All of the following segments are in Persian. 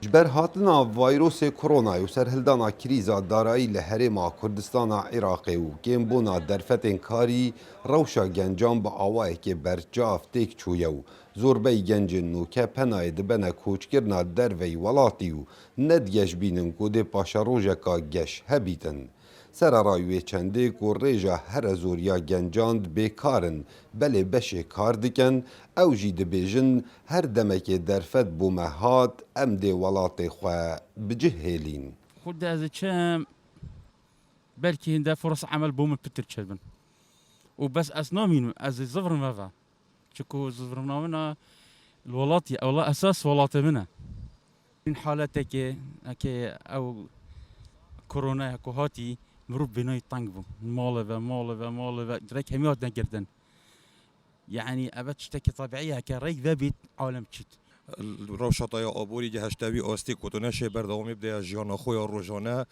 جبر هاتنا ویروس کرونا و سرهلدانا کریزا دارایی لحرما کردستان عراقی و کم بونا درفتن کاری روشا گنجان با آوائه که برجاف تیک چویو زوربی گنجن و که پنای دبنه کوچکرنا دروی ولاتی و ندگش بینن کده پاشا روژه که گش هبیتن. سرارایوی چنده که ریجا هر زوریا گنجاند بیکارن بله بشه کار دکن او جی دبیجن هر دمک درفت بومهات ام دی ولات خواه بجه هیلین. خود از چم بلکه هنده فرص عمل بوم پتر چربن و بس از نامینو از زفر مفا چکو زفر نامنا الولاتي او لا اساس ولات منه این حالته که او كورونا كوهاتي مروب بناي طنقبو مالة دريك هميات نقردن يعني أبد شتكي طبيعية كريك ذبيت عالم تشت روشتای آبوری که هشتوی آستی کتونشه بردامی بده جیان خوی روزانه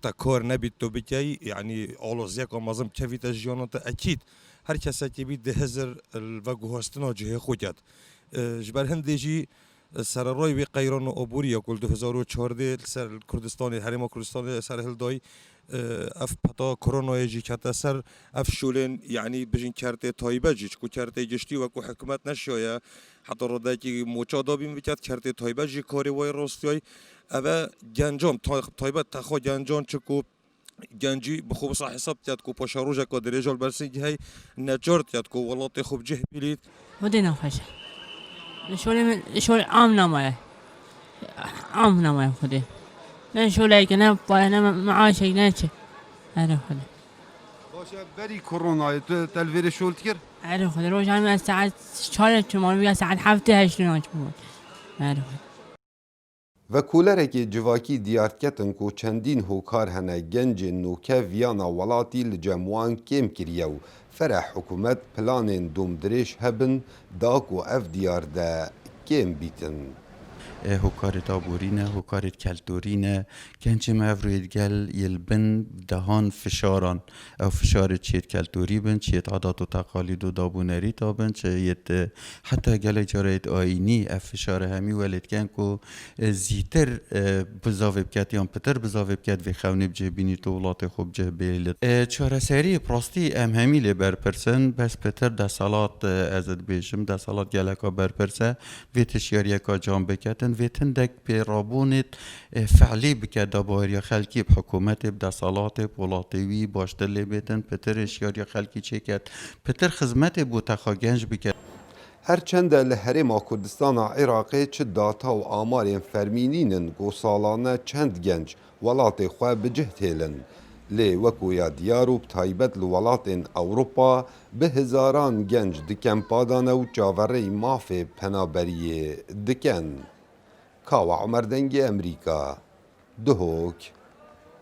تا کار نبید تو بکی یعنی آلوزیک و مازم چویت جیان تا اکید هر کسی که بید هزار و گهستنا جه خودت جبر هندیجی سرروی به قیران آبوری یا کل 2014 سر کردستان حریم کردستان سر هلدای اف پتا کرونا جی کتا سر اف شولن یعنی بجین کرته تایبه جی کو کرته گشتی و کو حکومت نشایا حتی روده که موچا دابیم بکرد کرته تایبه جی کاری وای راستیای اوه گنجام تایبه تخوا گنجان چکو گنجی بخوب صح حساب تیاد کو پاشا روژه که دریجال برسنگی های نجار تیاد کو ولات خوب جه بیلید ودينا خوش شغل عام نمايه خدي نه شغل که نه پای نه معاشی نه چه هر خدي باشه بری کرونا تلویر شولت کرد؟ هر خدي روز همین از ساعت 4 چمار بیا ساعت 7 8 ناچ بود هر خدي وکولره که جواکی دیارکتن کو چندین هوکار هنه گنج نوکه ویانا ولاتی لجموان کم کریو فرح حکومت پلان دومدرش هبن داکو اف دیار ده کم بیتن. هوکارت آبورینه، هوکارت کلتورینه، گنج مفروید گل یلبن دهان فشاران او فشار چیت کلتوری بن چیت عادات و تقالید و دابونری تابن چیت حتی گل جارید آینی اف فشار همی ولید کن کو زیتر بزاوی بکت یا پتر بزاوی بکت و خونی بجه بینی طولات خوب جه بیلد چاره سری پراستی ام همی لی برپرسن بس پتر ده سالات ازد بیشم ده سالات گلکا برپرسه و تشیاری که جام بکتن و تندک پیرابونت فعلی بکه دابایر خلکی بحکومت بده صلات ولاتوی باشتر لی بیتن پتر اشیار خلکی چکت پتر خدمت بو تخاگنج بکه هرچند لحرما کردستان عراقی چه داتا و آمار فرمینینن گو سالانه چند گنج ولات خواه بجه تیلن لی وکویا دیارو بتایبت لولات اوروپا به هزاران گنج دکن پادانه و جاوره مافی پنابریه دکن. کاوا عمر دنگ امریکا دهوک